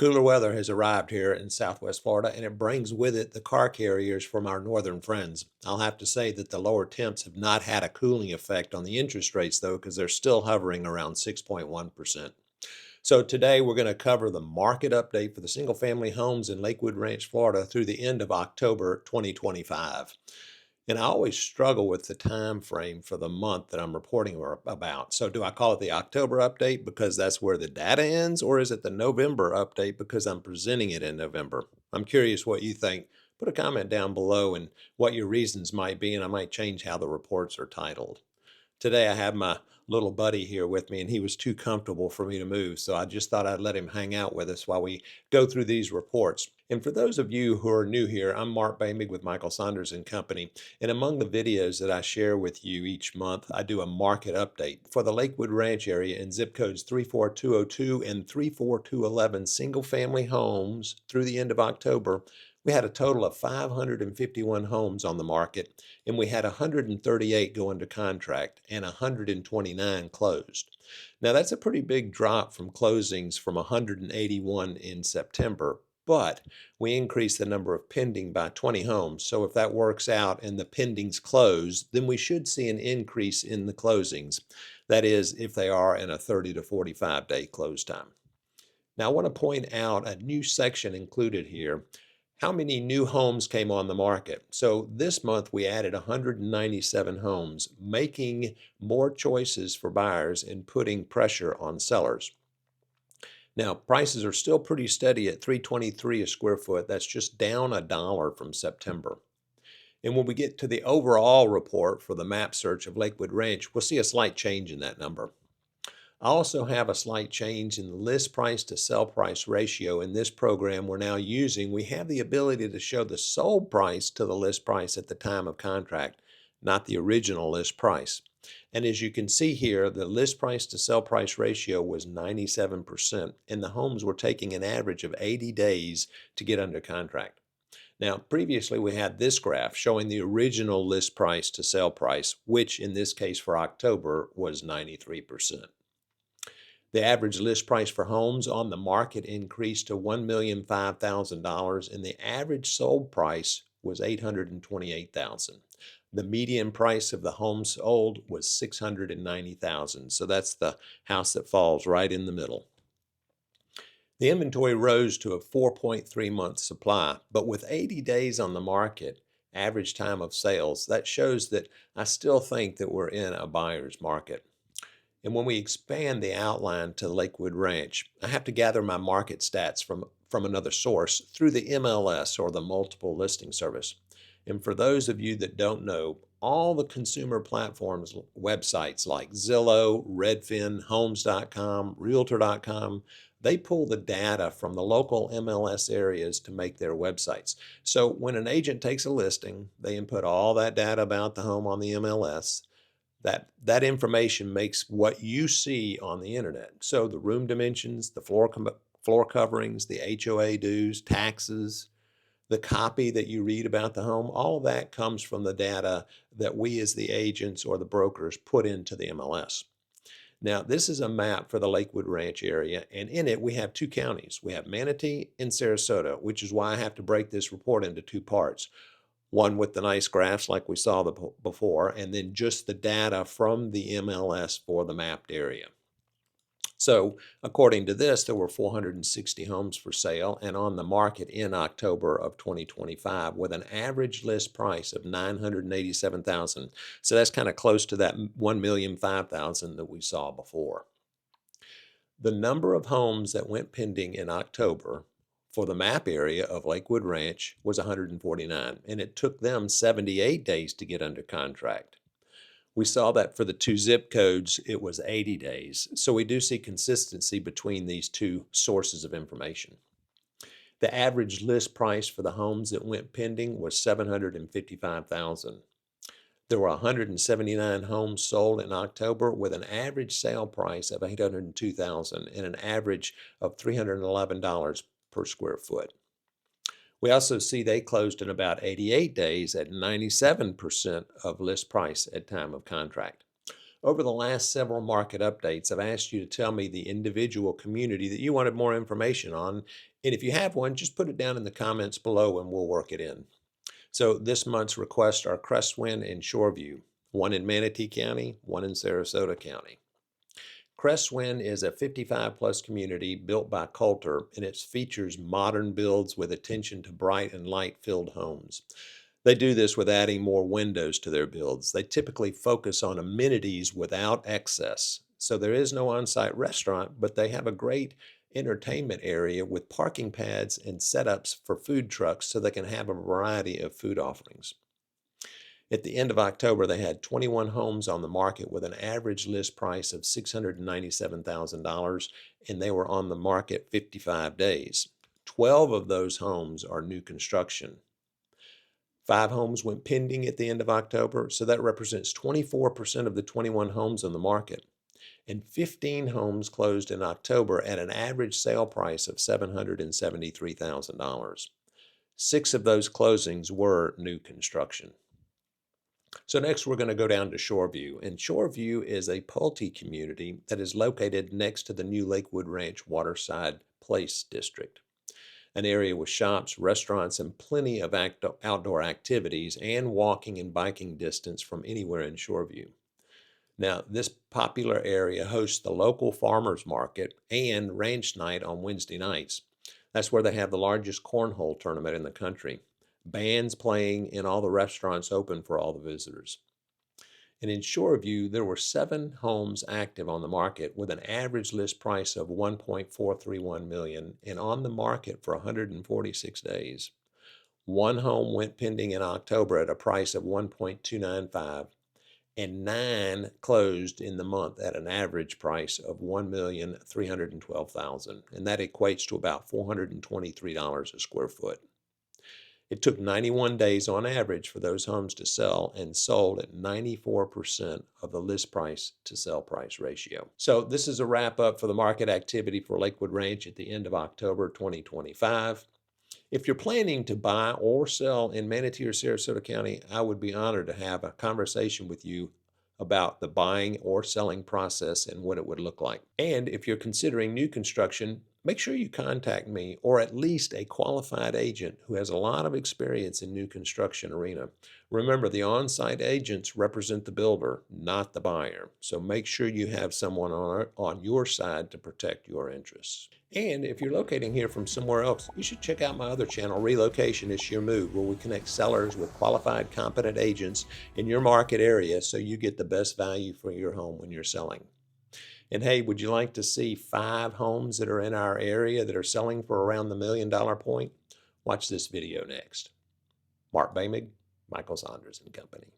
Cooler weather has arrived here in Southwest Florida, and it brings with it the car carriers from our northern friends. I'll have to say that the lower temps have not had a cooling effect on the interest rates, though, because they're still hovering around 6.1%. So today we're going to cover the market update for the single-family homes in Lakewood Ranch, Florida through the end of October 2025. And I always struggle with the time frame for the month that I'm reporting about. So do I call it the October update because that's where the data ends, or is it the November update because I'm presenting it in November? I'm curious what you think. Put a comment down below and what your reasons might be, and I might change how the reports are titled. Today I have my little buddy here with me, and he was too comfortable for me to move, so I just thought I'd let him hang out with us while we go through these reports. And for those of you who are new here, I'm Mark Boehmig with Michael Saunders and Company, and among the videos that I share with you each month, I do a market update for the Lakewood Ranch area in zip codes 34202 and 34211 single-family homes through the end of October. We had a total of 551 homes on the market, and we had 138 go under contract and 129 closed. Now, that's a pretty big drop from closings from 181 in September, but we increased the number of pending by 20 homes. So if that works out and the pendings close, then we should see an increase in the closings. That is, if they are in a 30 to 45 day close time. Now, I want to point out a new section included here. How many new homes came on the market? So this month we added 197 homes, making more choices for buyers and putting pressure on sellers. Now, prices are still pretty steady at $323 a square foot. That's just down $1 from September. And when we get to the overall report for the map search of Lakewood Ranch, we'll see a slight change in that number. I also have a slight change in the list price to sell price ratio. In this program we're now using, we have the ability to show the sold price to the list price at the time of contract, not the original list price. And as you can see here, the list price to sell price ratio was 97%, and the homes were taking an average of 80 days to get under contract. Now, previously we had this graph showing the original list price to sell price, which in this case for October was 93%. The average list price for homes on the market increased to $1,005,000, and the average sold price was $828,000. The median price of the home sold was $690,000. So that's the house that falls right in the middle. The inventory rose to a 4.3 month supply, but with 80 days on the market, average time of sales, that shows that I still think that we're in a buyer's market. And when we expand the outline to Lakewood Ranch, I have to gather my market stats from another source through the MLS, or the Multiple Listing Service. And for those of you that don't know, all the consumer platforms websites like Zillow, Redfin, Homes.com, Realtor.com, they pull the data from the local MLS areas to make their websites. So when an agent takes a listing, they input all that data about the home on the MLS. That information makes what you see on the internet. So the room dimensions, the floor coverings, the HOA dues, taxes, the copy that you read about the home, all of that comes from the data that we as the agents or the brokers put into the MLS. Now, this is a map for the Lakewood Ranch area, and in it we have two counties. We have Manatee and Sarasota, which is why I have to break this report into two parts. One with the nice graphs like we saw before, and then just the data from the MLS for the mapped area. So according to this, there were 460 homes for sale and on the market in October of 2025 with an average list price of $987,000. So that's kind of close to that $1,005,000 that we saw before. The number of homes that went pending in October for the map area of Lakewood Ranch was 149, and it took them 78 days to get under contract. We saw that for the two zip codes, it was 80 days. So we do see consistency between these two sources of information. The average list price for the homes that went pending was $755,000. There were 179 homes sold in October with an average sale price of $802,000 and an average of $311 per square foot. We also see they closed in about 88 days at 97% of list price at time of contract. Over the last several market updates, I've asked you to tell me the individual community that you wanted more information on. And if you have one, just put it down in the comments below and we'll work it in. So this month's requests are Crestwind and Shoreview, one in Manatee County, one in Sarasota County. Crestwind is a 55-plus community built by Coulter, and it features modern builds with attention to bright and light-filled homes. They do this with adding more windows to their builds. They typically focus on amenities without excess. So there is no on-site restaurant, but they have a great entertainment area with parking pads and setups for food trucks so they can have a variety of food offerings. At the end of October, they had 21 homes on the market with an average list price of $697,000, and they were on the market 55 days. 12 of those homes are new construction. 5 homes went pending at the end of October, so that represents 24% of the 21 homes on the market. And 15 homes closed in October at an average sale price of $773,000. 6 of those closings were new construction. So next we're going to go down to Shoreview, and Shoreview is a Pulte community that is located next to the new Lakewood Ranch Waterside Place District, an area with shops, restaurants, and plenty of outdoor activities and walking and biking distance from anywhere in Shoreview. Now, this popular area hosts the local farmers market and ranch night on Wednesday nights. That's where they have the largest cornhole tournament in the country. Bands playing and all the restaurants open for all the visitors. And in Shoreview, there were 7 homes active on the market with an average list price of $1.431 million and on the market for 146 days. 1 home went pending in October at a price of $1.295, and 9 closed in the month at an average price of $1,312,000, and that equates to about $423 a square foot. It took 91 days on average for those homes to sell and sold at 94% of the list price to sell price ratio. So this is a wrap up for the market activity for Lakewood Ranch at the end of October 2025. If you're planning to buy or sell in Manatee or Sarasota County, I would be honored to have a conversation with you about the buying or selling process and what it would look like. And if you're considering new construction, make sure you contact me or at least a qualified agent who has a lot of experience in new construction arena. Remember, the on-site agents represent the builder, not the buyer. So make sure you have someone on your side to protect your interests. And if you're locating here from somewhere else, you should check out my other channel, Relocation is Your Move, where we connect sellers with qualified, competent agents in your market area so you get the best value for your home when you're selling. And hey, would you like to see 5 homes that are in our area that are selling for around the $1 million point? Watch this video next. Mark Boehmig, Saunders and Company.